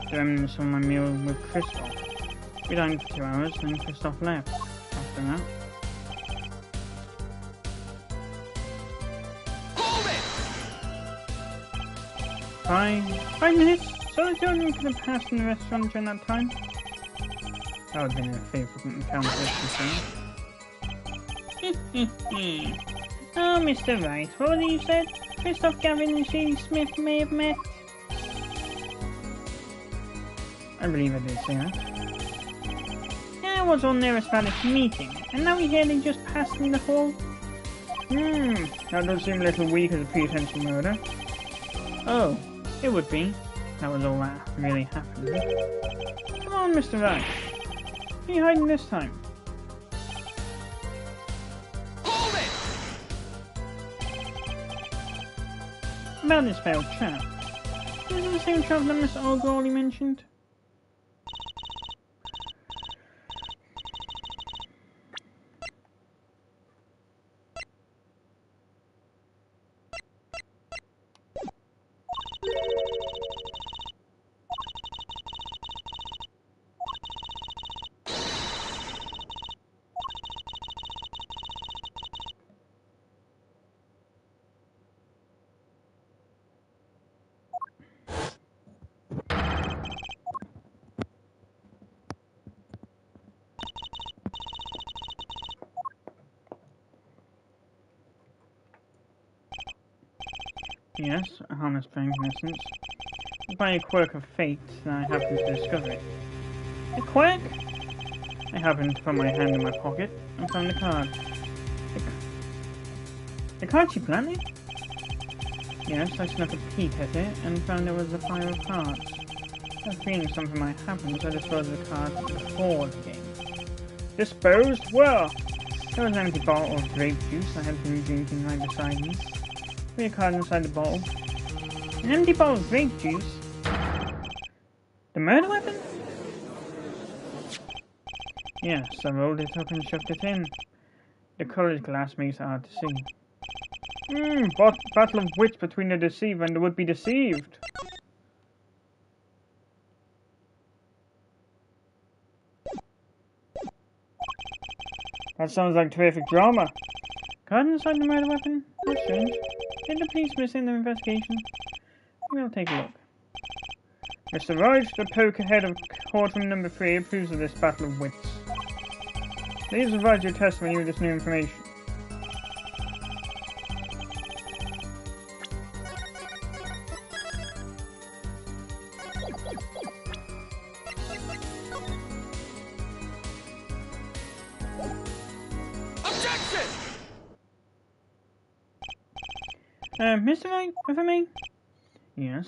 The remnants of my meal with Kristoff. We dined for 2 hours, then Kristoff left. After that. Hold it! 5 minutes? So the children could have passed in the restaurant during that time? That would have been a favourite encounter, Oh, Mr. Wright, what was it you said? Kristoff, Gavin and Shady Smith may have met. I believe I did say that. Yeah, I was on there as part of this meeting, and now we hear they just passed in the hall. That does seem a little weak as a pre-intentional murder. Oh, it would be. That was all that really happened. Come on, Mr. Wright. Where are you hiding this time? Hold it! About this failed chap. Is it the same chap that Mr. O'Gorley mentioned? Yes, a harmless prank in essence. By a quirk of fate that I happened to discover it. A quirk? I happened to put my hand in my pocket and found the card. The card she planted? Yes, I snuck a peek at it and found there was a pile of cards. I had a feeling something might happen, so I disposed of the cards before the game. Disposed? Where? There was an empty bottle of grape juice I had been drinking right beside me. A card inside the bottle. An empty bottle of grape juice? The murder weapon? Yes, I rolled it up and shoved it in. The coloured glass makes it hard to see. Battle of wits between the deceiver and the would-be deceived. That sounds like terrific drama. Card inside the murder weapon? That's strange. Did the police miss in their investigation? We'll take a look. Mr. Wright, the poker head of courtroom number 3 approves of this battle of wits. Please provide your testimony with this new information. Mr. Wright, if I may? Yes.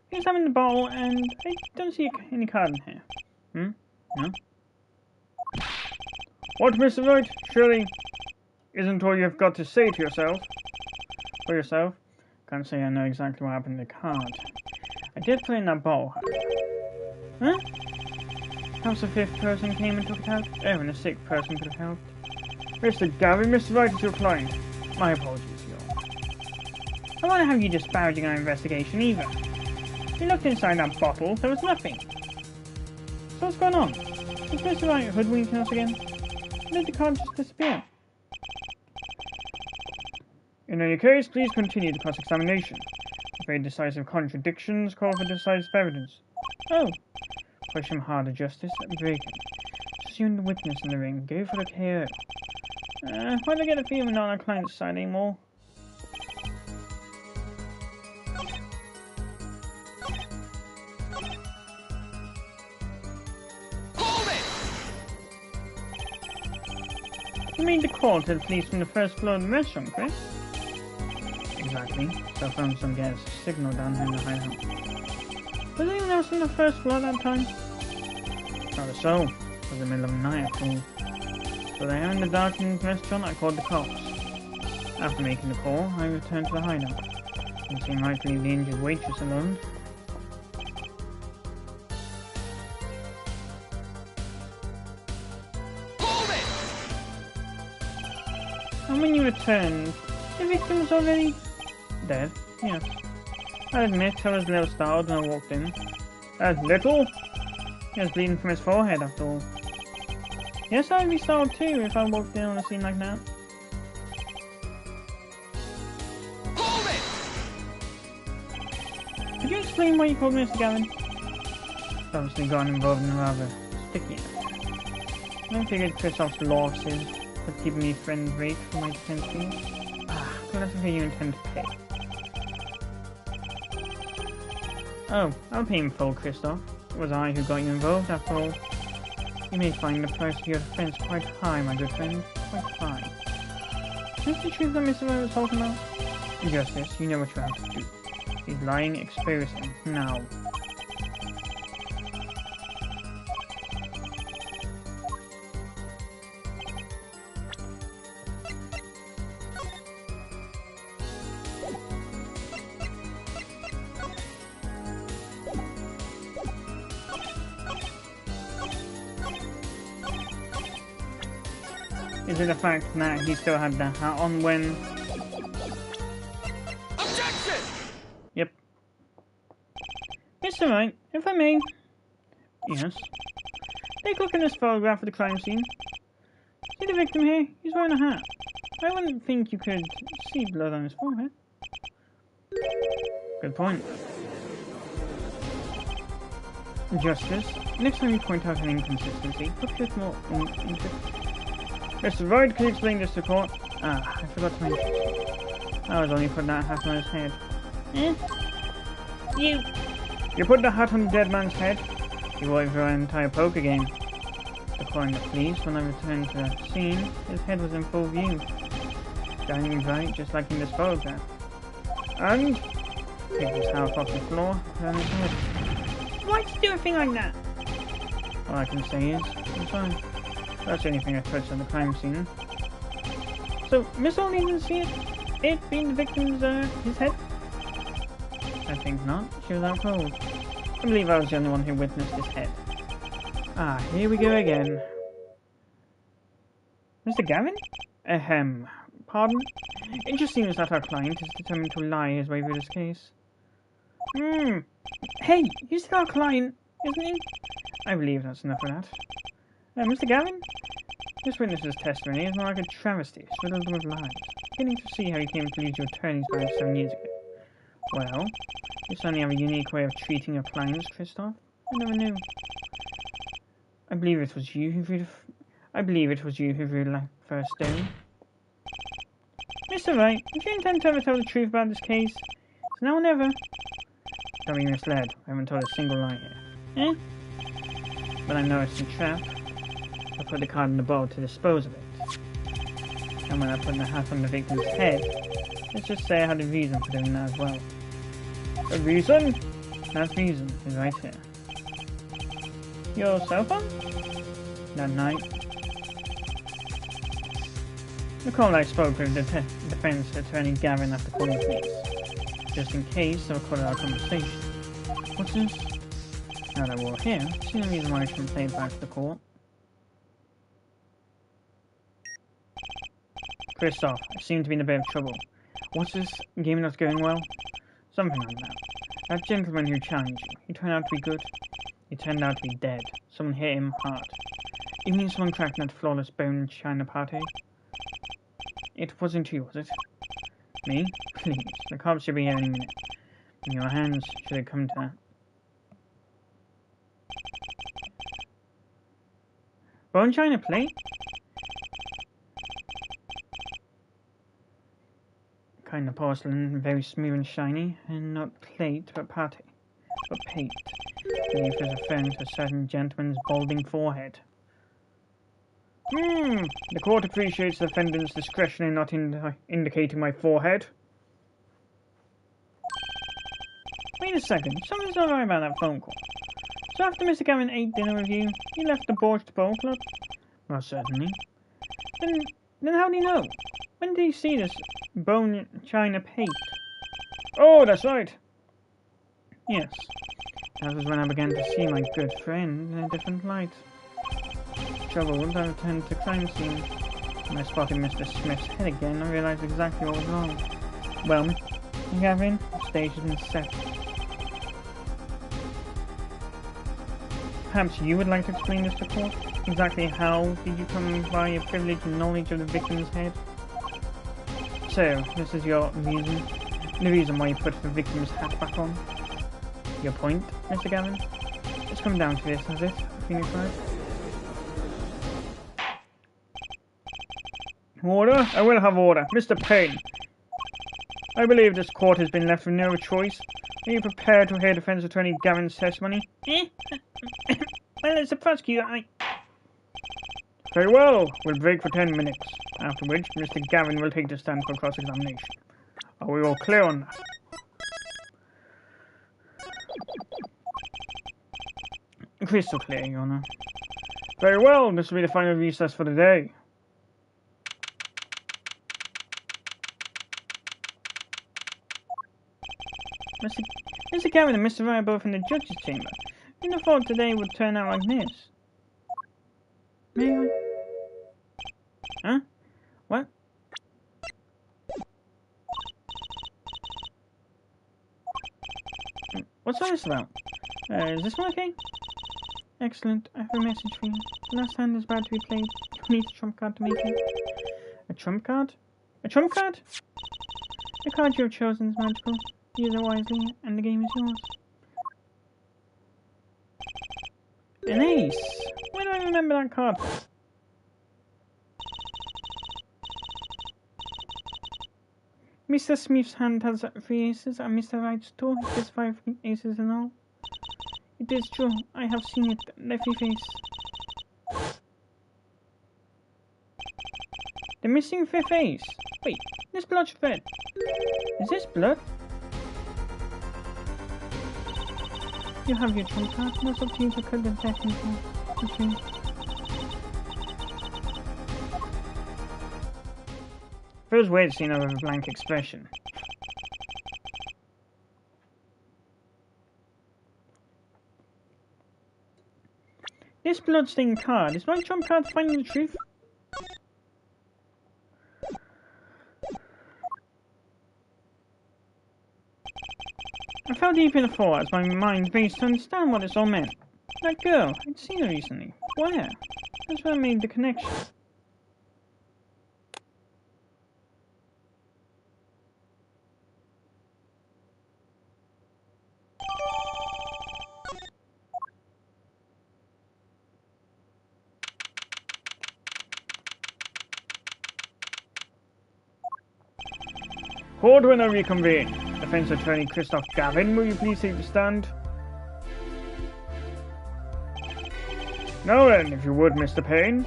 He's having the bottle, and I don't see any card in here. No? What, Mr. Wright? Surely isn't all you've got to say to yourself? For yourself? Can't say I know exactly what happened to the card. I did put it in that bottle. Huh? Perhaps the 5th person came and took it out? Oh, and the 6th person could have helped. Mr. Gavin, Mr. Wright is your client. My apologies. I don't want to have you disparaging our investigation either. We looked inside that bottle, there was nothing. So what's going on? Is Mr. Wright hoodwinking us again? Or did the card just disappear? In any case, please continue the cross-examination. Very decisive contradictions call for decisive evidence. Oh. Push him harder, Justice. That'd be very good. Just you and the witness in the ring. Go for the KO. Why do I get a feeling not on our client's side anymore? You made the call to the police from the first floor of the restaurant, correct? Exactly. So I found some gas signal down here in the hideout. Was anyone else on the first floor that time? Not so. It was the middle of the night after all. So they are in the darkened restaurant. I called the cops. After making the call, I returned to the hideout. Didn't seem right to leave the injured waitress alone. And when you returned, the victim was already dead. Yes. I admit I was a little startled when I walked in. As little? He was bleeding from his forehead, after all. Yes, I'd be startled too if I walked in on a scene like that. Hold it! Could you explain why you called me Mr. Gavin? Obviously gotten involved in a rather sticky affair. I figured Kristoff's losses would keep me friend rate for my defense fees. But that's who you intend to pay. Oh, I'll pay in full, Kristoff. It was I who got you involved, after all. You may find the price of your defense quite high, my good friend. Quite high. Is this the truth that Mr. Wright was talking about? Justice, you know what you have to do. He's lying, expose him. Now. Is it the fact that he still had the hat on when... Objection! Yep. Mr. Wright, if I may... Yes? Take a look at this photograph of the crime scene. See the victim here? He's wearing a hat. I wouldn't think you could see blood on his forehead. Good point. Justice, next time you point out an inconsistency, put a bit more Mr. Wright, can you explain this to court? I forgot to mention. I was only putting that hat on his head. Eh? You put the hat on the dead man's head? You wore it for an entire poker game. According to police, when I returned to the scene, his head was in full view. Shining bright, just like in this photograph. And... picked his half off the floor, and his head. Why'd you do a thing like that? All I can say is, I'm sorry. That's the only thing I touched on the crime scene. So, Miss Olney didn't see it being the victim's, his head? I think not. She was out cold. I believe I was the only one who witnessed his head. Ah, here we go again. Mr. Gavin? Ahem. Pardon? It just seems that our client is determined to lie his way through this case. Hey, he's still our client, isn't he? I believe that's enough of that. Mr. Gavin? This witness's testimony is more like a travesty, riddled with lies. Beginning to see how you came to lose your attorney's badge 7 years ago. Well, you certainly have a unique way of treating your clients, Kristoff. I never knew. I believe it was you who threw the first stone. Mr. Wright, if you intend to ever tell the truth about this case, it's now or never. Don't be misled. I haven't told a single lie here. But I know it's a trap. I put the card in the bowl to dispose of it. And when I put the hat on the victim's head, let's just say I had a reason for doing that as well. A reason? That reason is right here. Your cell phone? That night. Recall I spoke with the defense attorney Gavin after calling police. Just in case I recorded our conversation. What's this? Now that we're here, I see no reason why I shouldn't play it back to the court. Kristoff, I seem to be in a bit of trouble. What's this? Game not going well? Something like that. That gentleman who challenged you, he turned out to be good. He turned out to be dead. Someone hit him hard. You mean someone cracked that flawless bone china party? It wasn't you, was it? Me? Please, the cops should be here any minute. In your hands, should it come to that. Bone china plate? Kind of porcelain, very smooth and shiny, and not plate, but pate. But pate. I believe it's referring to a certain gentleman's balding forehead. The court appreciates the defendant's discretion in not indicating my forehead. Wait a second, something's not right about that phone call. So after Mr. Gavin ate dinner with you, he left the Borged Bowl Club? Well, certainly. Then how do you know? When did he see this bone china plate? Oh, that's right. Yes. That was when I began to see my good friend in a different light. Troubled, I returned to the crime scene. When I spotted Mr. Smith's head again, I realized exactly what was wrong. Well, Gavin, the stage has been set. Perhaps you would like to explain this to court? Exactly how did you come by a privileged knowledge of the victim's head? So, this is your reason? The reason why you put the victim's hat back on? Your point, Mr. Gavin? It's come down to this, has it? Phoenix Wright? Order? I will have order. Mr. Payne. I believe this court has been left with no choice. Are you prepared to hear defense attorney Gavin's testimony? Well, as a prosecutor, Very well. We'll break for 10 minutes, after which Mr. Gavin will take the stand for cross-examination. Are we all clear on that? Crystal clear, Your Honor. Very well. This will be the final recess for the day. Mr. Gavin and Mr. Wright are both in the judge's chamber. Who'd have thought today would turn out like this? May I? Huh? What? What's all this about? Is this one okay? Excellent. I have a message for you. The last hand is about to be played. You need a trump card to make it. A trump card? A trump card? The card you have chosen is magical. Use it wisely, and the game is yours. An ace! Why do I remember that card? Mr. Smith's hand has 3 aces, and Mr. Wright's 2 has 5 aces in all. It is true, I have seen it. Lefty face. The missing 5th ace. Wait, this blood's red. Is this blood? You have your trump card. No up to you to cut the deck into. Okay. Feels weird seeing her with a blank expression. This bloodstained card is my trump card finding the truth. I fell deep in the thought as my mind raced to understand what this all meant. That girl, I'd seen her recently. Where? That's where I made the connection. Court will now reconvene. Defense Attorney Christoph Gavin, will you please take the stand? Now then, if you would, Mr. Payne.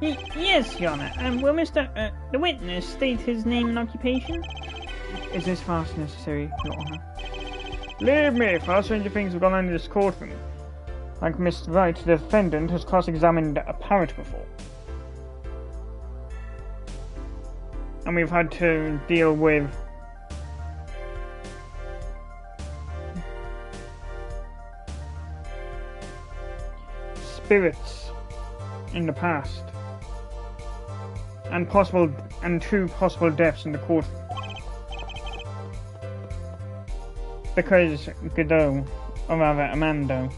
Yes, Your Honor. Will the witness state his name and occupation? Is this fast necessary, Your Honor? Believe me, far stranger things have gone on in this courtroom. Like Mr. Wright, the defendant has cross-examined a parrot before. And we've had to deal with spirits in the past, and 2 possible deaths in the court because Godot, or rather Amando,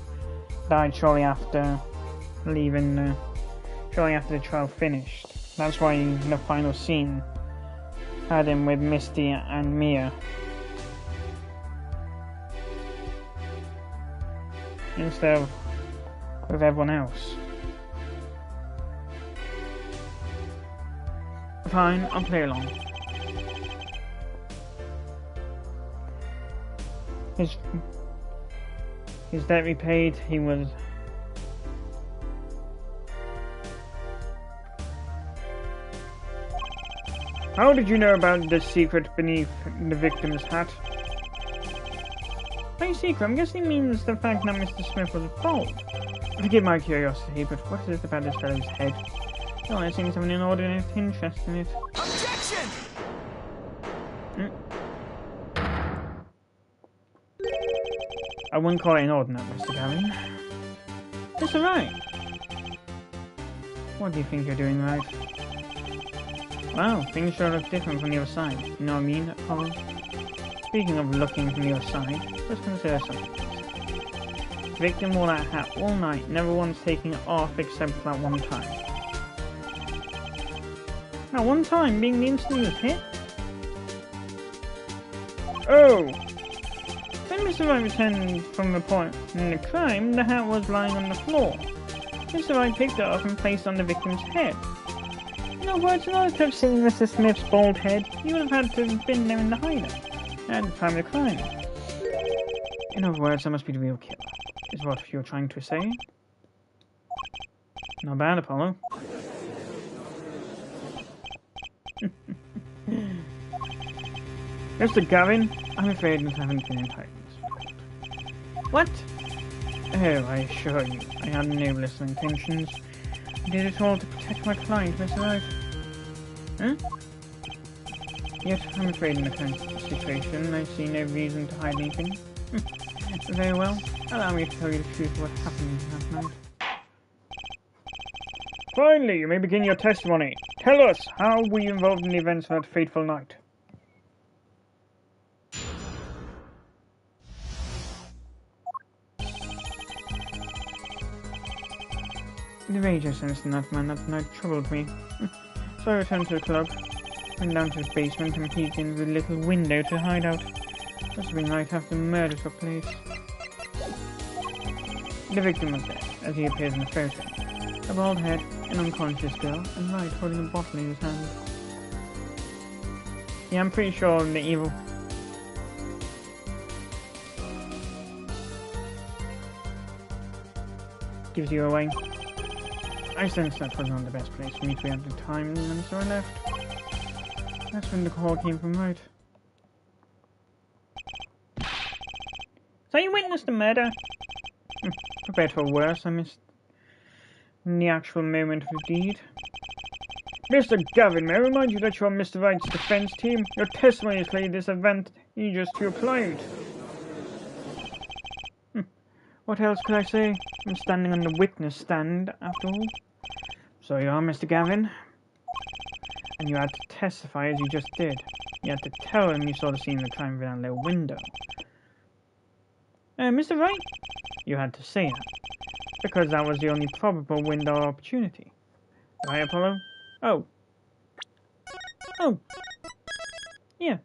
died shortly after leaving, shortly after the trial finished. That's why the final scene had him with Misty and Mia instead of with everyone else. Fine, I'll play along. His debt repaid, he was... How did you know about the secret beneath the victim's hat? By secret, I'm guessing it means the fact that Mr. Smith was bald. Forgive my curiosity, but what is it about this fellow's head? Oh, I seem to have an inordinate interest in it. Objection! I wouldn't call it inordinate, Mr. Gavin. It's alright. What do you think you're doing, right? Wow, things sure look different from the other side. You know what I mean, Colin? Speaking of looking from the other side, let's consider something. victim wore that hat all night, never once taking it off except for that one time. That one time being the instant he was hit? Oh! When Mr. Wright returned from reporting the crime, the hat was lying on the floor. Mr. Wright picked it up and placed it on the victim's head. In other words, in order to have seen Mr. Smith's bald head, you would have had to have been there in the hideout at the time of the crime. In other words, that must be the real killer, is what you're trying to say? Not bad, Apollo. Mr. Gavin, I'm afraid we haven't been entitled. What? Oh, I assure you, I had no illicit intentions. I did it all to protect my client, Mr. Wright. Huh? Yet, I'm afraid in the current situation, I see no reason to hide anything. Very well. Allow me to tell you the truth of what happened last night. Finally, you may begin your testimony. Tell us, how were you involved in the events of that fateful night? The rage I sensed in that man that night troubled me. So I returned to the club, went down to the basement and peeked in the little window to hide out. Must have been right after the murder took place. The victim was dead, as he appears in the photo. A bald head, an unconscious girl, and Wright holding a bottle in his hand. Yeah, I'm pretty sure the evil... gives you away. I sensed that was not the best place for me to be at the time, and so I left. That's when the call came from Wright. So you witnessed the murder? For better or worse, I missed the actual moment of the deed. Mr. Gavin, may I remind you that you are Mr. Wright's defense team? Your testimony is clearly disadvantageous to your client. What else could I say? I'm standing on the witness stand, after all. So you are Mr. Gavin? And you had to testify as you just did. You had to tell him you saw the scene of the crime through that little window. Mr. Wright? You had to say that, because that was the only probable window of opportunity. Right, Apollo? Oh. Oh. Yeah.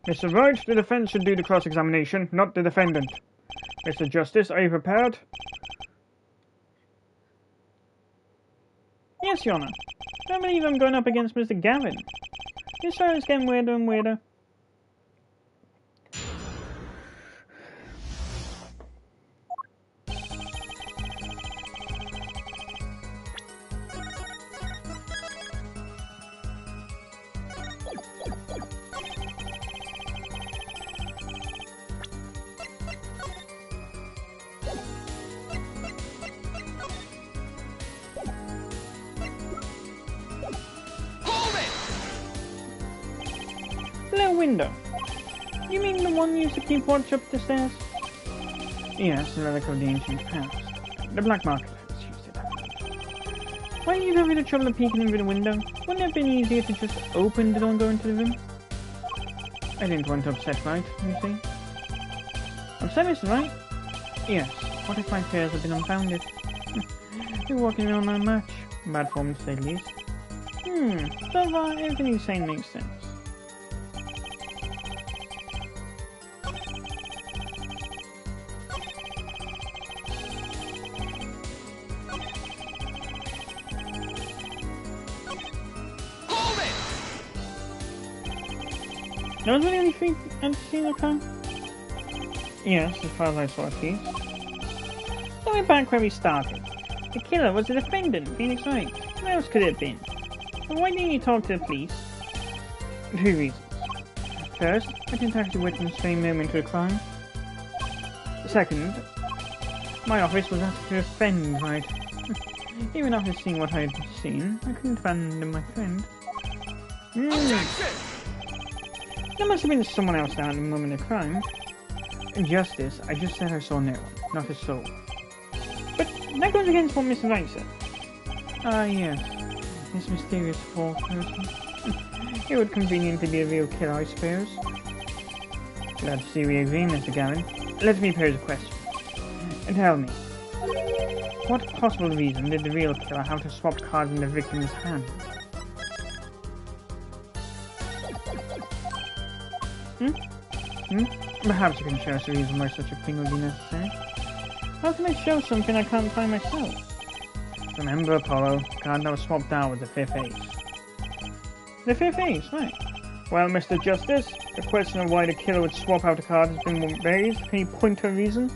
Mr. Wright, the defense should do the cross-examination, not the defendant. Mr. Justice, are you prepared? Yes, Your Honor. I believe I'm going up against Mr. Gavin. This trial is getting weirder and weirder. Little window. You mean the one you used to keep watch up the stairs? Yes, the relic of the ancient past. The black market has used it. Why did you go through the trouble of peeking in through the window? Wouldn't it have been easier to just open the door and go into the room? I didn't want to upset Wright, you see. Upset Mr. Wright? Yes. What if my fears have been unfounded? You're walking around my match. Bad form to say the least. So far, everything you're saying makes sense. There was anything I'd seen the crime? Yes, as far as I saw at least. So we're back where we started. The killer was the defendant, Phoenix Wright. Who else could it have been? But why didn't you talk to the police? 2 reasons. First, I didn't actually witness the same moment of the crime. Second, my office was asked to defend Wright. Even after seeing what I had seen, I couldn't abandon my friend. There must have been someone else down at the moment of the crime. In justice, I just said I saw no one, not a soul. But that goes against what Mr. Wright said. Ah, yes. This mysterious fourth person. It would conveniently be a real killer, I suppose. Glad to see we agree, Mr. Gavin. Let me pose a question. And tell me, what possible reason did the real killer have to swap cards in the victim's hand? Perhaps you can show us a reason why such a thing would be necessary. How can I show something I can't find myself? Remember, Apollo, the card that was swapped out with the fifth ace. The fifth ace, right. Well, Mr. Justice, the question of why the killer would swap out a card has been raised. Can you point to a reason?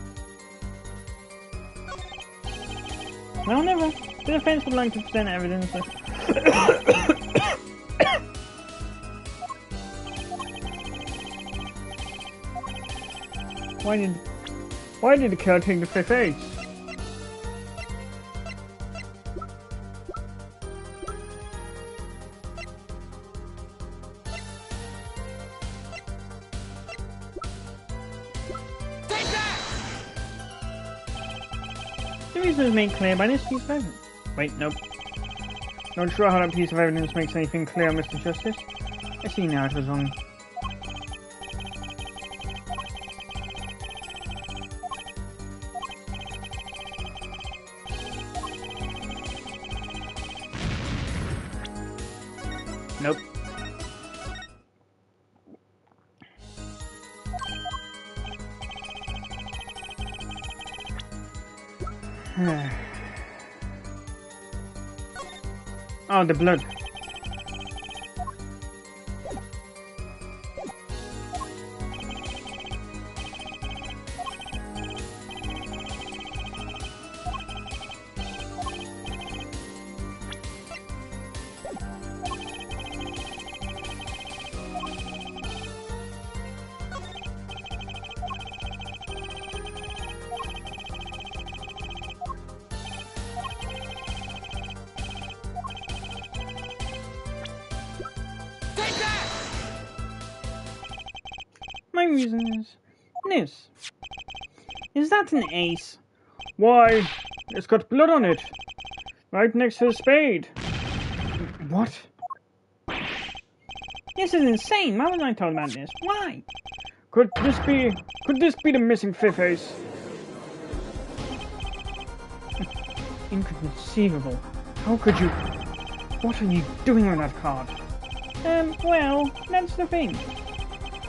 No, never. The defense would like to present evidence that... Why did the killer take the fifth ace? The reason is made clear by this piece of evidence. Wait, nope. Not sure how that piece of evidence makes anything clear, Mr. Justice. I see now it was wrong. Nope. Oh, the blood. My reason is this. Is that an ace? Why, it's got blood on it. Right next to the spade. What? This is insane. Why was I told about this? Why? Could this be the missing fifth ace? Inconceivable. How could you... What are you doing with that card? Well, that's the thing.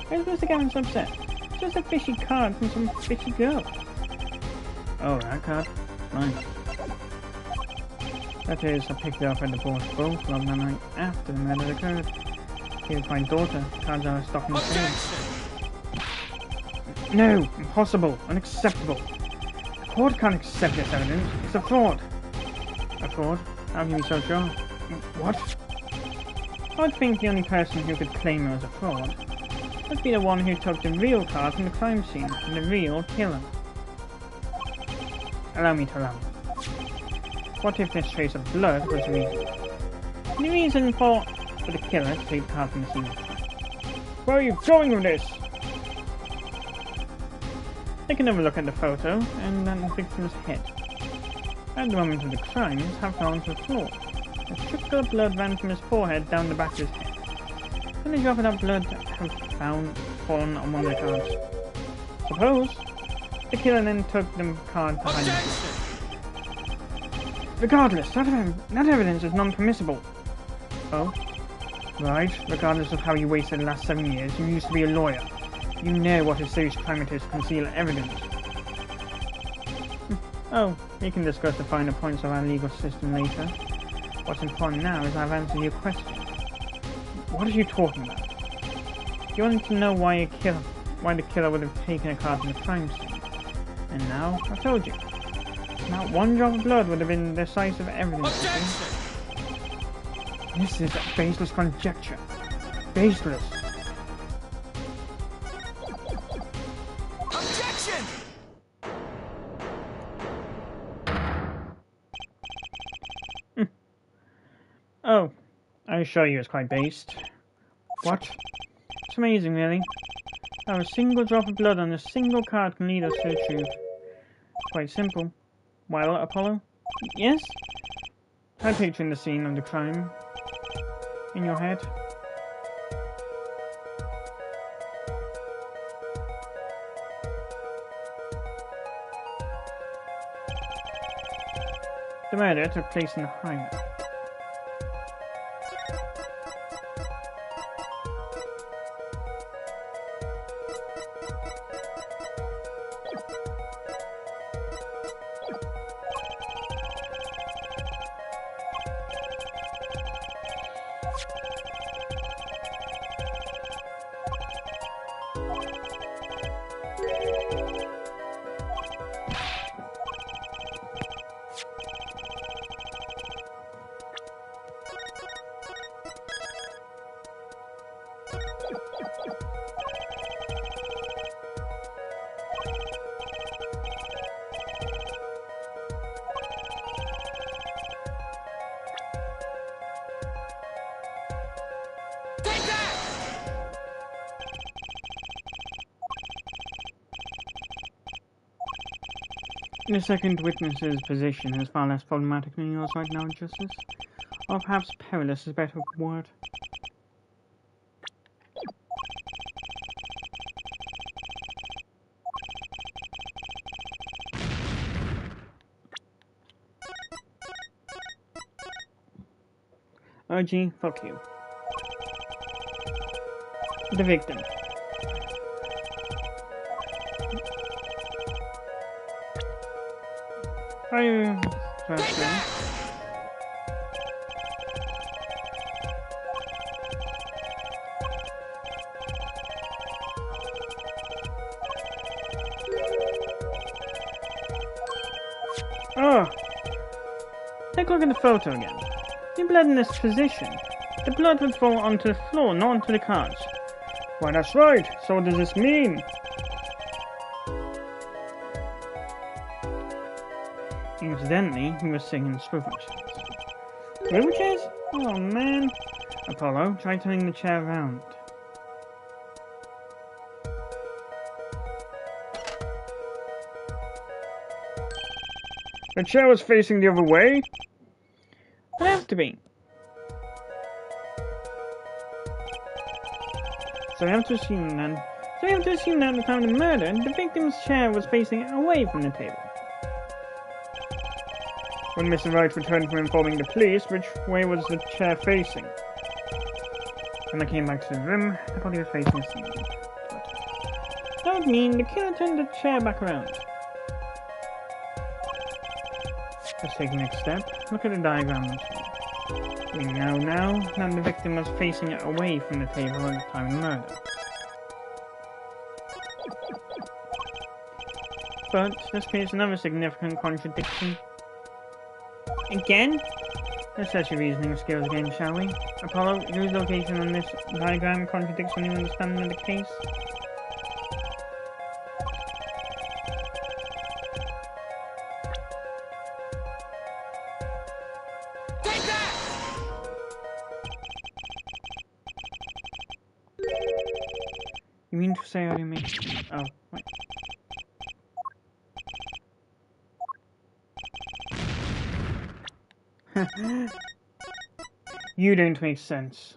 Where's Mr. Gavin so upset? It's just a fishy card from some fishy girl. Oh, that card? Fine. That is, I picked it up at the Boss Bowl Club the night after the murder occurred. Here's my daughter. Cards are stock and sale. No! Impossible! Unacceptable! The court can't accept this evidence. It's a fraud. A fraud? How can you be so sure? What? I would think the only person who could claim it was a fraud would be the one who took the real card from the crime scene, and the real killer. Allow me to allow. What if this trace of blood was the reason? The reason for the killer to take the card from the scene. Where are you going with this? Take another look at the photo, and then the victim's head. At the moment of the crime, his hat fell onto the floor. A trickle of blood ran from his forehead down the back of his head. Can a drop of that blood have fallen on one of the cards? Suppose the killer then took the card behind him. Regardless, that evidence is non-permissible. Oh? Right, regardless of how you wasted the last 7 years, you used to be a lawyer. You know what a serious crime it is to conceal evidence. Oh, we can discuss the finer points of our legal system later. What's important now is I've answered your question. What are you talking about? You wanted to know why the killer would have taken a card from the crime scene. And now, I told you. Not one drop of blood would have been decisive evidence. This is a baseless conjecture. Baseless. Objection! Oh, I assure you it's quite based. What? It's amazing, really. How a single drop of blood on a single card can lead us to the truth. Quite simple. Well, Apollo? Yes? I'm picturing the scene of the crime in your head. The murder took place in the hideout. The second witness's position is far less problematic than yours right now, Justice. Or perhaps perilous is a better word. OG, fuck you. The victim. Are you person? Oh! Take a look at the photo again. The blood in this position. The blood would fall onto the floor, not onto the cards. Why, that's right. So what does this mean? Incidentally, he was singing swivel chairs. Swivel chairs? Oh man. Apollo, try turning the chair around. The chair was facing the other way? It has to be. So we have to assume then. So we have to assume that at the time of the murder, the victim's chair was facing away from the table. When Mr. Wright returned from informing the police, which way was the chair facing? When they came back to the room, the body was facing the ceiling. That would mean the killer turned the chair back around. Let's take the next step. Look at the diagram. We know now that the victim was facing it away from the table at the time of the murder. But this creates another significant contradiction. Again? Let's test your reasoning skills again, shall we? Apollo, whose location on this diagram contradicts any understanding of the case? Take that! You mean to say I didn't make... Oh, wait. You don't make sense.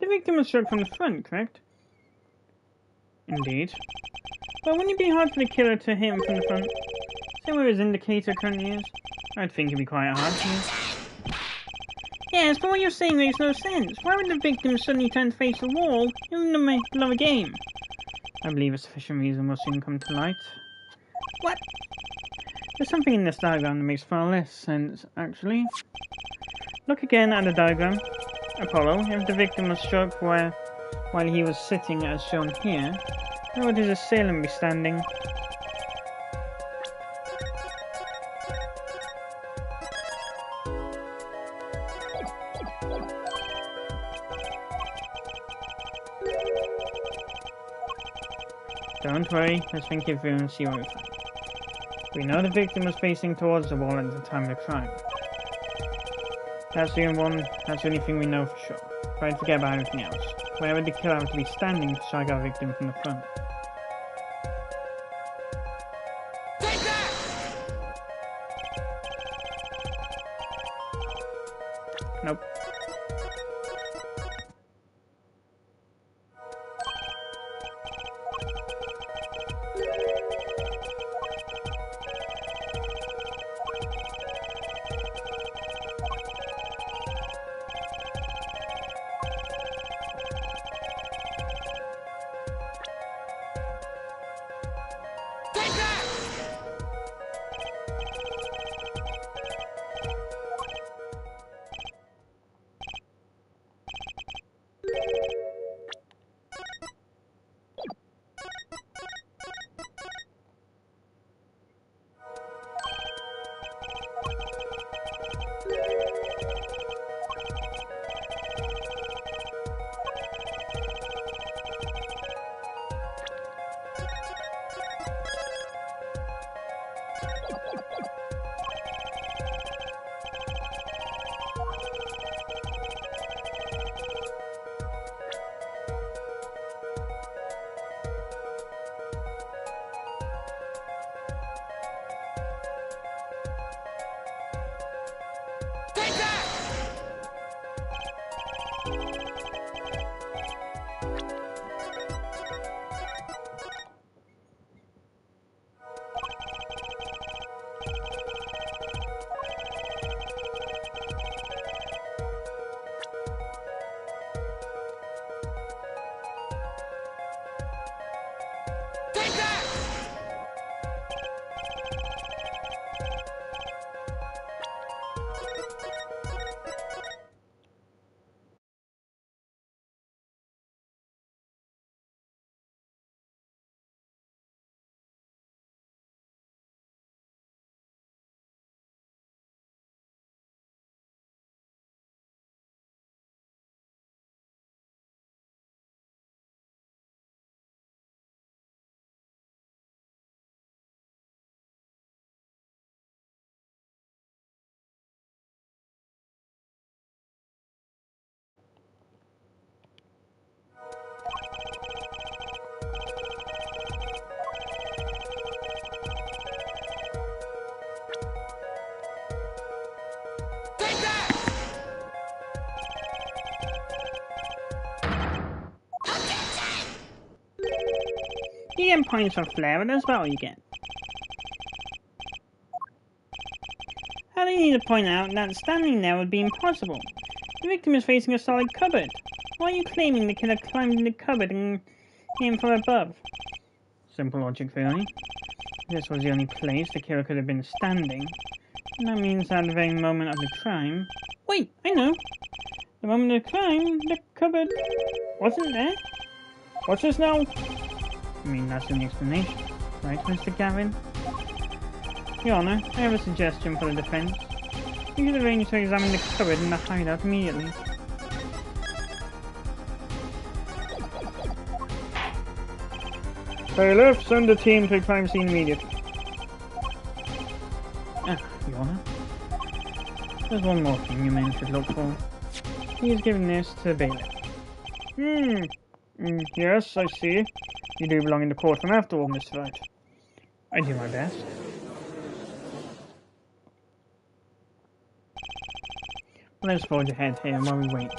The victim was struck from the front, correct? Indeed. But wouldn't it be hard for the killer to hit him from the front? Say where his indicator currently is? I'd think it'd be quite hard to. Yes, but what you're saying makes no sense. Why would the victim suddenly turn to face the wall in the middle of a game? I believe a sufficient reason will soon come to light. What? There's something in this diagram that makes far less sense, actually. Look again at the diagram. Apollo, if the victim was struck while he was sitting as shown here, where would his assailant be standing? Don't worry, let's think it through and see what we find. We know the victim was facing towards the wall at the time of the crime. That's the only thing we know for sure. Try to forget about everything else. Whenever the killer has to be standing to strike our victim from the front. Take that! Nope. Take that! Take that! Take that! Take that! You get points for flavor as well, you get. I need to point out that standing there would be impossible. The victim is facing a solid cupboard. Why are you claiming the killer climbed in the cupboard and came from above? Simple logic, really. This was the only place the killer could have been standing. And that means at the very moment of the crime... Wait, I know! The moment of the crime, the cupboard wasn't there. What's this now? I mean, that's an explanation. Right, Mr. Gavin? Your Honor, I have a suggestion for the defense. We should arrange to examine the cupboard and the hideout immediately. Bailiff, send the team to a crime scene immediately. Your Honor. There's one more thing you men should look for. He's giving this to the bailiff. Yes, I see. You do belong in the courtroom after all, Mr. Wright. I do my best. Let's forge ahead here while we wait.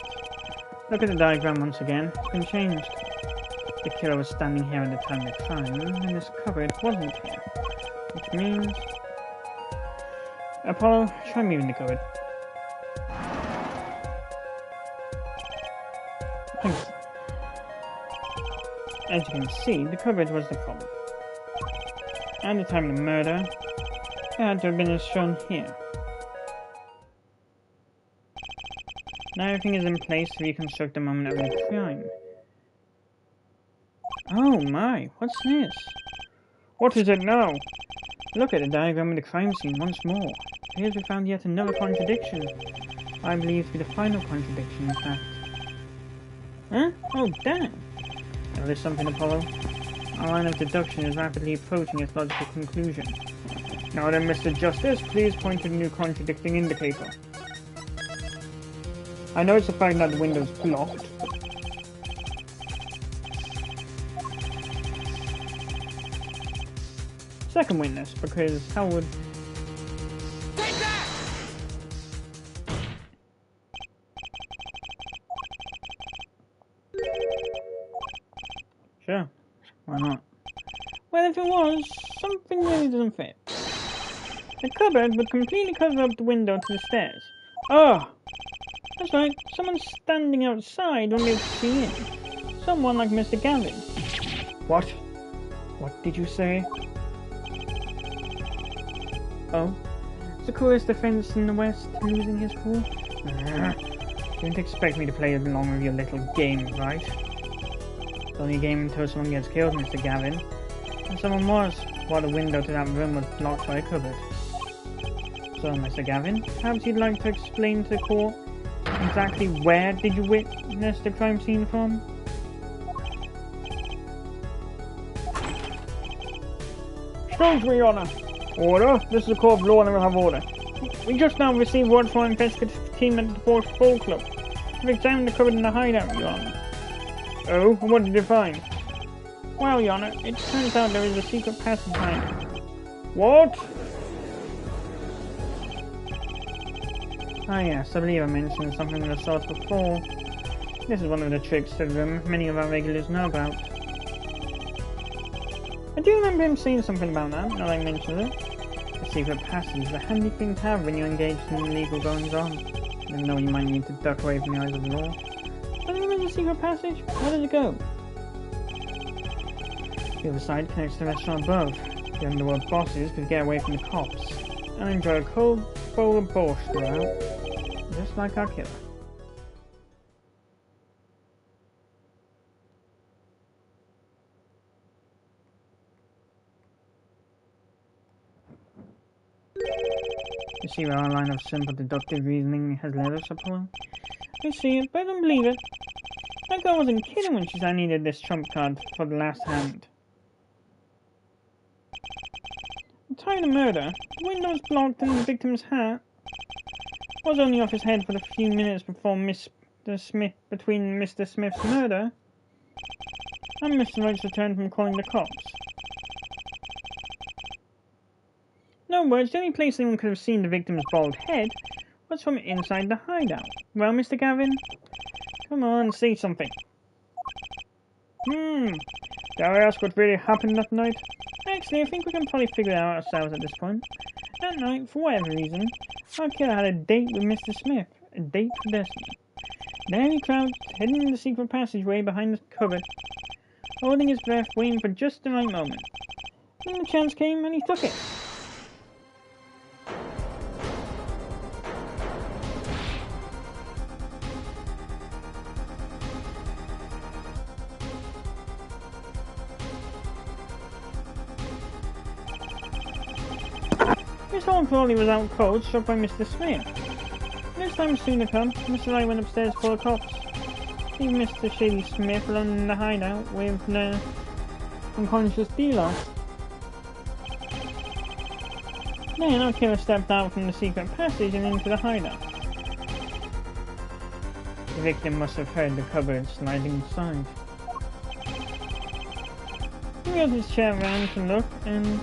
Look at the diagram once again. It's been changed. The killer was standing here at the time of the crime, and this cupboard wasn't here. Which means... Apollo, try moving the cupboard. Thanks. As you can see, the cupboard was the problem. At the time of the murder, it had to have been as shown here. Now everything is in place to reconstruct the moment of the crime. Oh my, what's this? What is it now? Look at the diagram of the crime scene once more. Here we found yet another contradiction. I believe to be the final contradiction, in fact. Huh? Oh, damn! Now there's something, Apollo. Our line of deduction is rapidly approaching its logical conclusion. Now then, Mr. Justice, please point to the new contradicting indicator. I know it's the fact that the window's blocked. Second witness, because how would... Take that! Sure, why not? Well, if it was, something really doesn't fit. The cupboard would completely cover up the window to the stairs. Oh! That's right, someone standing outside won't be able to see in. Someone like Mr. Gavin. What? What did you say? Oh? It's the coolest defense in the West, losing his cool? Didn't expect me to play along with your little game, right? It's only a game until someone gets killed, Mr. Gavin. And someone was, while the window to that room was blocked by a cupboard. So, Mr. Gavin, perhaps you'd like to explain to the court exactly where did you witness the crime scene from? Excuse me, Your Honour. Order? This is a court of law and I will have order. We just now received word from an investigative team at the Port Ball Club. We've examined the cupboard in the hideout, Your Honour. Oh, and what did you find? Well, Your Honour, it turns out there is a secret passage behind it. What? Ah yes, I believe I mentioned something of the sort before. This is one of the tricks to the room many of our regulars know about. I do remember him saying something about that, now that I mentioned it. The secret passage is a handy thing to have when you're engaged in illegal goings-on, even though you might need to duck away from the eyes of the law. But there is a secret passage. Where does it go? The other side connects to the restaurant above. The underworld bosses could get away from the cops and enjoy a cold bowl of borscht throughout, just like our killer. You see where our line of simple deductive reasoning has led us, Apollo? I see it, but I don't believe it. That girl wasn't kidding when she said I needed this trump card for the last hand. The time of the murder, the window was blocked and the victim's hat was only off his head for the few minutes before between Mr. Smith's murder and Mr. Wright's return from calling the cops. In other words, the only place anyone could have seen the victim's bald head was from inside the hideout. Well, Mr. Gavin, come on, say something. Dare I ask what really happened that night? Actually, I think we can probably figure it out ourselves at this point. That night, for whatever reason, our killer had a date with Mr. Smith. A date for destiny. There he crouched, hidden in the secret passageway behind the cupboard, holding his breath, waiting for just the right moment. Then the chance came and he took it. This whole probably was out cold, struck by Mr. Smith. This time soon to come, Mr. Wright went upstairs for the cops. Leaving Mr. Shady Smith alone in the hideout with the unconscious dealer. Then our killer stepped out from the secret passage and into the hideout. The victim must have heard the cupboard sliding inside. He wheeled his chair around to look, and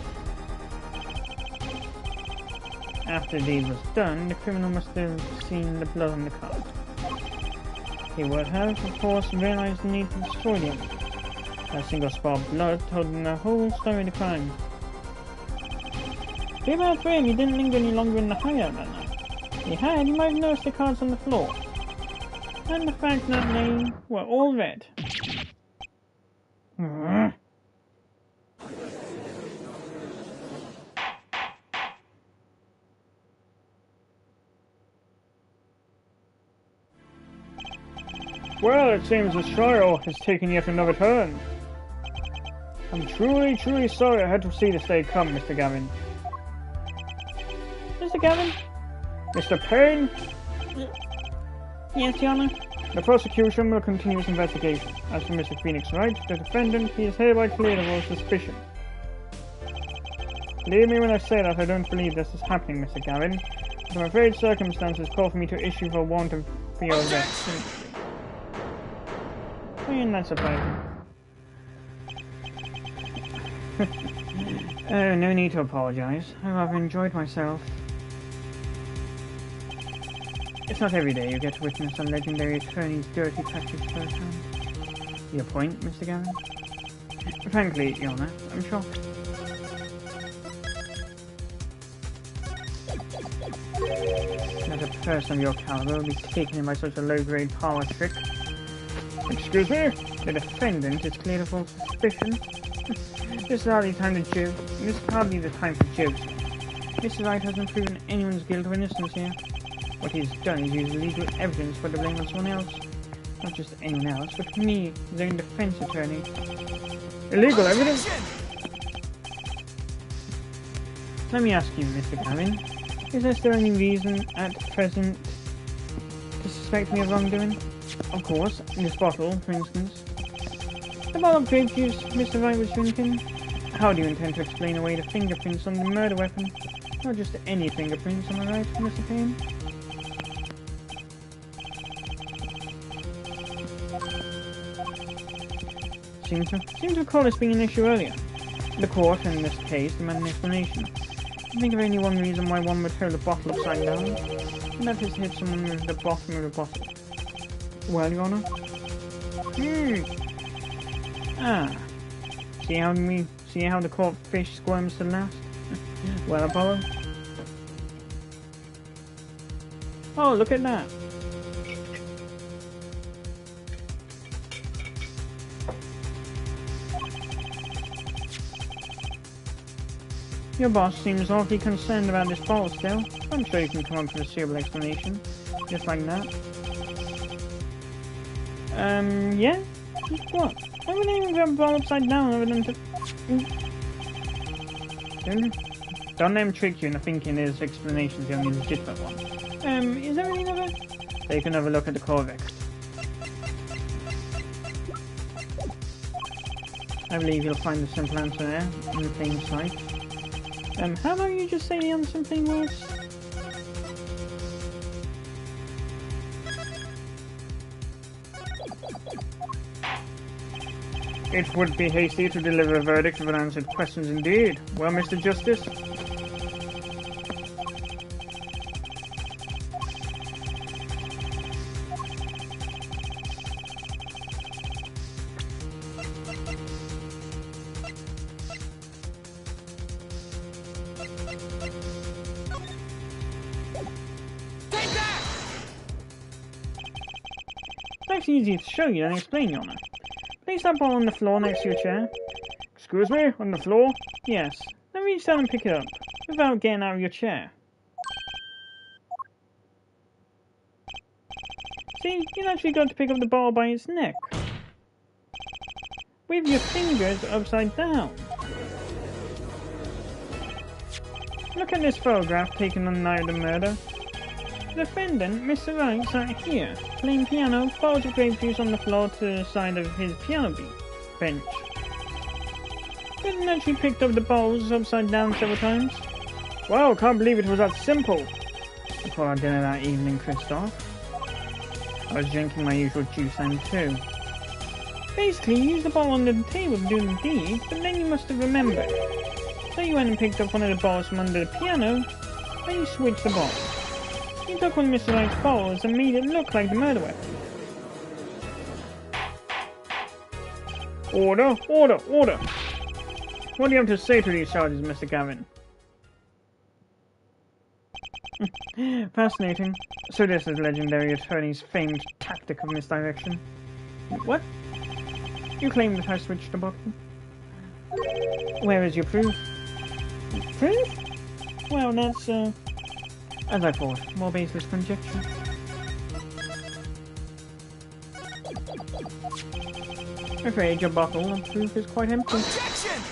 after the deed was done, the criminal must have seen the blood on the card. He would have, of course, realized the need to destroy the image. A single spot of blood told him the whole story of the crime. Be bad for him, he didn't linger any longer in the hideout that night. If he had, he might have noticed the cards on the floor. And the fact that they were all red. Well, it seems this trial has taken yet another turn. I'm truly, truly sorry I had to see this day come, Mr. Gavin. Mr. Gavin? Mr. Payne? Yes, Your Honor? The prosecution will continue its investigation. As for Mr. Phoenix Wright, the defendant, he is hereby cleared of all suspicion. Believe me when I say that I don't believe this is happening, Mr. Gavin. But I'm afraid circumstances call for me to issue for warrant for your arrest. I am not surprising. Oh, no need to apologize. I rather enjoyed myself. It's not every day you get to witness a legendary attorney's dirty tactics firsthand. Your point, Mr. Gavin? Frankly, Your Honor, I'm shocked. That a person of your caliber will be taken in by such a low-grade parlor trick. Excuse me? The defendant is cleared of false suspicion. This is hardly time to joke. This is hardly the time for jokes. Mr. Wright hasn't proven anyone's guilt or innocence here. What he's done is use legal evidence for the blame on someone else. Not just anyone else, but me, his own defense attorney. Illegal evidence? Let me ask you, Mr. Gavin. Is there still any reason at present to suspect me of wrongdoing? Of course, in this bottle, for instance. The bottle of grape juice Mr. Wright was drinking? How do you intend to explain away the fingerprints on the murder weapon? Not just any fingerprints, am I right, Mr. Payne? Seem to recall this being an issue earlier. The court, in this case, demanded an explanation. I think of only one reason why one would hold a bottle upside down, and that is to hit someone with the bottom of the bottle. Well, Your Honor? Ah. See how the court fish squirms to last? Well, Apollo? Oh, look at that. Your boss seems awfully concerned about this ball still. I'm sure you can come up with a suitable explanation. Just like that. Yeah? What? Why would anyone grab a ball upside down other than to... Don't let him trick you into thinking his explanation's the only legitimate one. Is there anything other? Take another look at the Corvex. I believe you'll find the simple answer there, in plain sight. How about you just say the answer in plain words? It would be hasty to deliver a verdict of unanswered questions indeed. Well, Mr. Justice? It's easier to show you than explain, Your Honor. Place that ball on the floor next to your chair. Excuse me? On the floor? Yes. Then reach down and pick it up, without getting out of your chair. See, you've actually got to pick up the ball by its neck. With your fingers upside down. Look at this photograph taken on the night of the murder. The defendant, Mr. Wright, sat here, playing piano, bottles of grape juice on the floor to the side of his piano bench. Didn't actually picked up the bowls upside down several times. Wow, can't believe it was that simple. Before our dinner that evening, Christoph, I was drinking my usual juice then too. Basically, you used the bowl under the table to do the deed, but then you must have remembered. So you went and picked up one of the bowls from under the piano, and you switched the bowl. You took one of Mr. Wright's bowls and made it look like the murder weapon. Order, order, order! What do you have to say to these charges, Mr. Gavin? Fascinating. So this is legendary attorney's famed tactic of misdirection. What? You claim that I switched the bottle? Where is your proof? Proof? Well, that's, as I thought, more baseless conjecture. I'm afraid your bottle of proof is quite empty. Objection!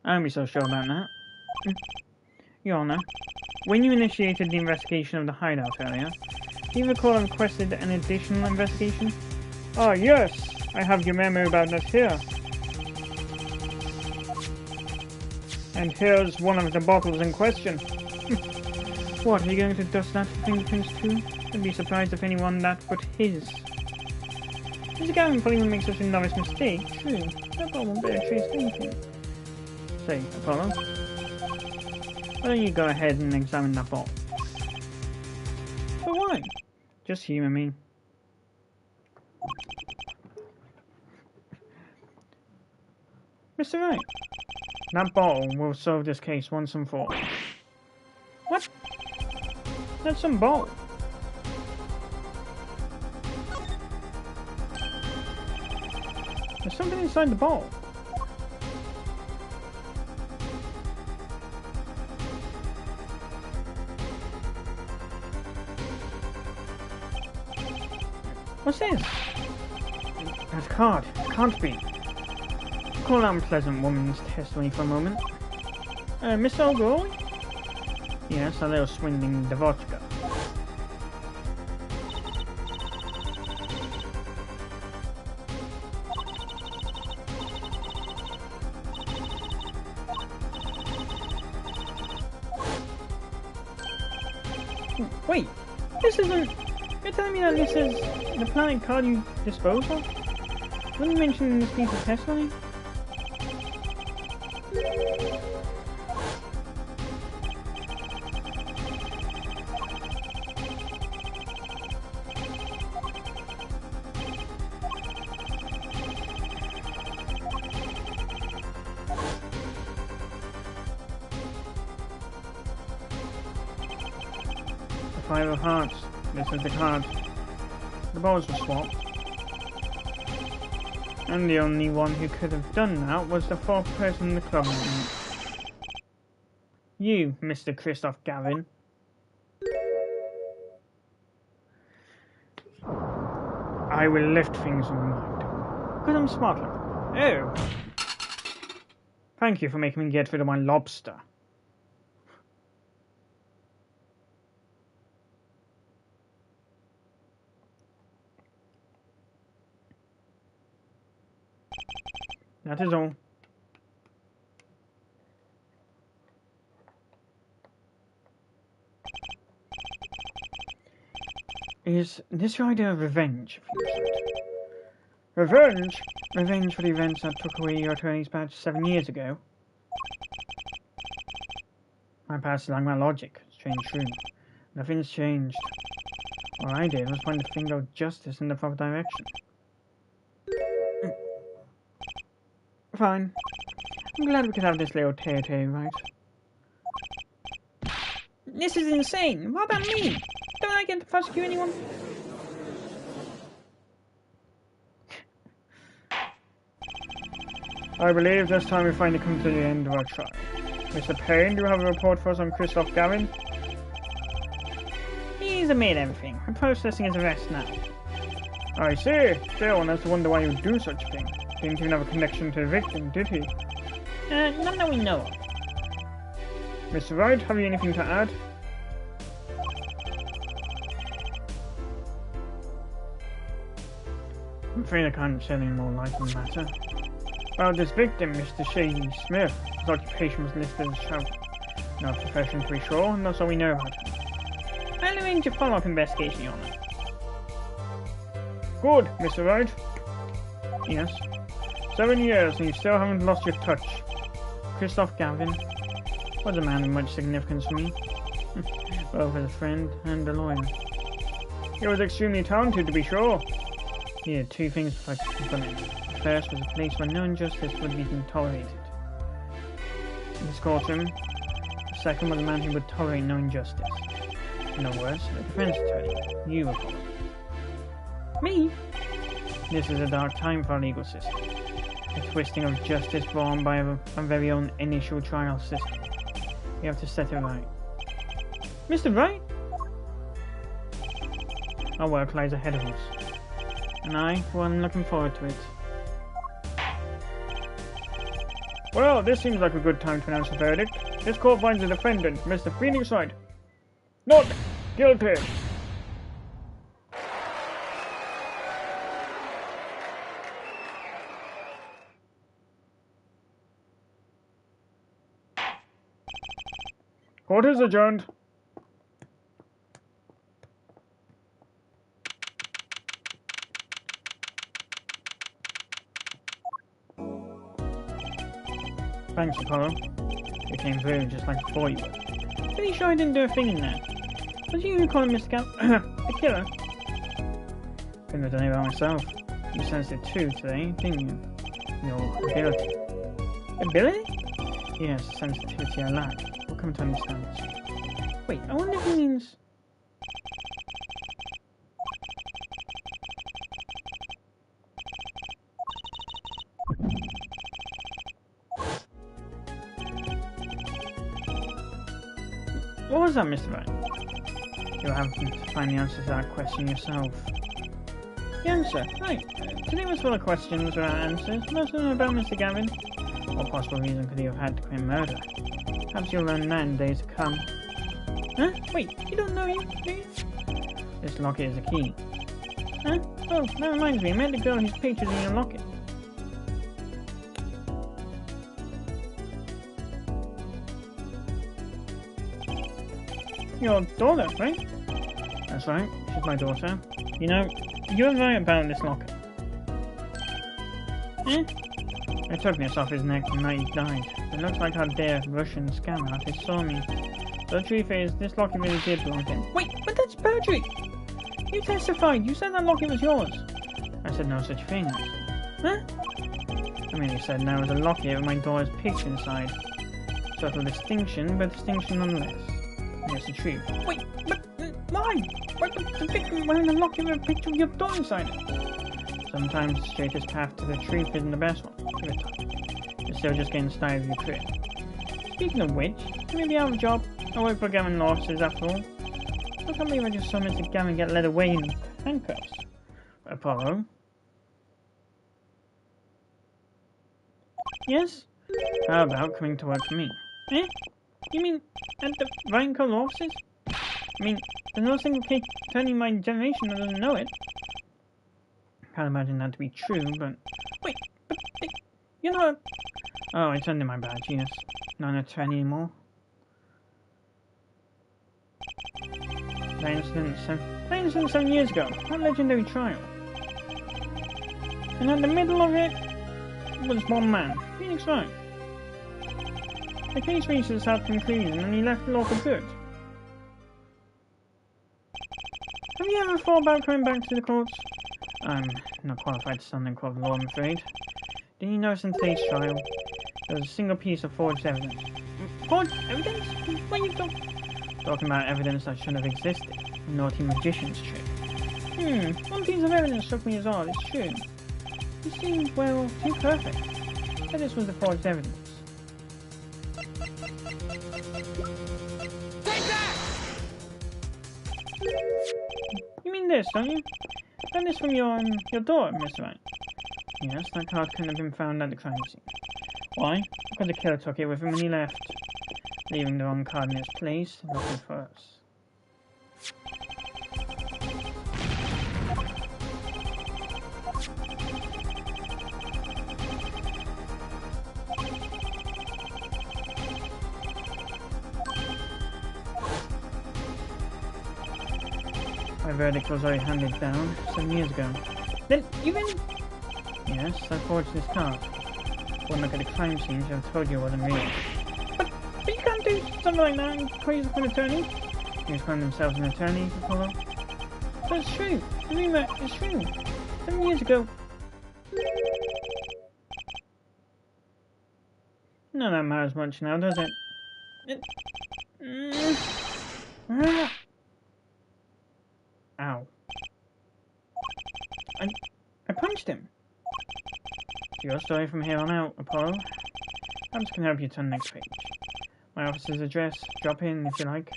I won't be so sure about that. Your Honor, when you initiated the investigation of the hideout earlier, do you recall I requested an additional investigation? Ah, yes! I have your memo about that here. And here's one of the bottles in question. What, are you going to dust that for fingerprints too? I'd be surprised if anyone that but his. Mr. Gavin probably wouldn't make such a novice mistake. True, that bottle won't bear a trace fingerprint. Say, Apollo, why don't you go ahead and examine that bottle? For why? Just humour me. Mr. Wright, that bottle will solve this case once and for all. What? That's some bottle. There's something inside the bottle. What's this? That card. Can't be. Call that unpleasant woman's testimony for a moment. Mr. O'Gorley? Yes, a little swindling the vodka. Wait, this isn't... You're telling me that this is the planet card you disposed of? Wasn't mentioned in this piece of testimony? The Five of Hearts. This is the card. The balls were swapped. And the only one who could have done that was the fourth person in the club meeting. You, Mr. Christoph Gavin. I will lift things in mind. Because I'm smart like that. Oh. Thank you for making me get rid of my lobster. That is all. Is this your idea of revenge? Revenge? Revenge for the events that took away your attorney's badge 7 years ago? My past is like my logic. Strange true. Nothing's changed. All I did was point the finger of justice in the proper direction. Fine. I'm glad we could have this little tear-tear, right? This is insane! What about me? Don't I get to prosecute anyone? I believe this time we finally come to the end of our trial. Mr. Payne, do you have a report for us on Christoph Gavin? He's admitted everything. We're processing his arrest now. I see. Still, one has to wonder why he would do such a thing. Didn't even have a connection to the victim, did he? None that we know of. Mr. Wright, have you anything to add? I'm afraid I can't shed any more light on the matter. Well, this victim, Mr. Shady Smith, his occupation was listed as travel. No profession to be sure, and that's all we know about him. I'll arrange a follow-up investigation, Your Honor. Good, Mr. Wright. Yes. 7 years and you still haven't lost your touch. Christoph Gavin was a man of much significance for me, both as a friend and a lawyer. He was extremely talented, to be sure. He had two things before I could put in. The first was a place where no injustice would be tolerated. In this courtroom. The second was a man who would tolerate no injustice. In other words, a defense attorney. You, Apollo. Me? This is a dark time for our legal system. A twisting of justice born by our very own initial trial system. We have to set it right. Mr. Wright? Our work lies ahead of us. And I'm looking forward to it. Well, this seems like a good time to announce the verdict. This court finds the defendant, Mr. Phoenix Wright, not guilty. Court is adjourned. Thanks, Apollo. You came through just like I thought you would. Pretty sure I didn't do a thing in there. Was you who called Mr. the killer? Couldn't have done it by myself. You sensed it too today, didn't you? Your ability. Ability? Yes, sensitivity I lack. We'll come to understand this. Wait, I wonder if he means... What was that, Mr. Wright? You'll have to find the answer to that question yourself. The answer? Right. Today was full of questions without answers. Most of them about Mr. Gavin. What possible reason could he have had to commit murder? Perhaps you'll learn that in days to come. Huh? Wait, you don't know him, do you? This locket is a key. Huh? Oh, that reminds me. I met the girl whose picture's in your locket. Your daughter, right? That's right, she's my daughter. You know, you're right about this locket. Eh? I took this off his neck the night he died. It looks like our dear Russian scam artist saw me. The truth is, this locket really did belong to him. Wait, but that's perjury! You testified, you said that locket was yours. I said no such thing. Huh? I merely said there was a locket with my daughter's picture inside. Subtle distinction, but distinction nonetheless. Yes, the truth. Wait, but why? Why the picture wearing a locket with a picture of your daughter inside it? Sometimes the straightest path to the truth isn't the best one. Give it time. You're still just getting started with your career. Speaking of which, maybe I have a job. I work for Gavin Law Offices after all. I can't believe I just saw Mr. Gavin get led away in handcuffs. Apollo? Yes? How about coming to work for me? Eh? You mean at the Wright Law Offices? I mean, there's no single kid turning my generation that doesn't know it. Can't imagine that to be true, but... Wait, but you're not... Oh, I turned in my badge, yes. Not an attorney anymore. That incident 7 years ago. That legendary trial. And at the middle of it was one man, Phoenix Wright. The case reached its sad conclusion and he left the law for good. Have you ever thought about coming back to the courts? I'm not qualified to stand in court of law, I'm afraid. Didn't you notice in today's trial, there was a single piece of forged evidence? Forged evidence? What are you talking about? Evidence that shouldn't have existed. A naughty magician's trick. One piece of evidence struck me as odd, it's true. You seemed, well, too perfect. But this was the forged evidence. Take that! You mean this, don't you? Found this from your daughter, Mr. Wright. Yes, that card couldn't have been found at the crime scene. Why? Because the killer took it with him when he left, leaving the wrong card in its place, looking for us. My verdict was already handed down 7 years ago. Then, you really... Yes, I forged this card. One look at the crime scene should have told you it wasn't real. But you can't do something like that and call yourself an attorney. He was calling themselves an attorney, Apollo. But it's true. I mean, it's true. 7 years ago. None of that matters much now, does it? Ow. I punched him. Your story from here on out, Apollo. Perhaps can help you turn the next page. My office's address. Drop in if you like.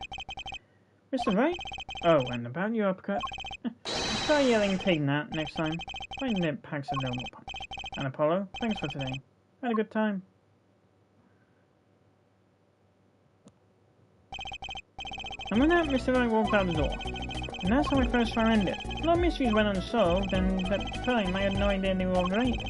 Mr. Wright? Oh, and about your uppercut. Try yelling and taking that next time. Find it packs a normal punch. And Apollo, thanks for today. Had a good time. And with that, Mr. Wright walked out the door. And that's how I first found it. A lot of mysteries went unsolved, and at the time I had no idea they were all related.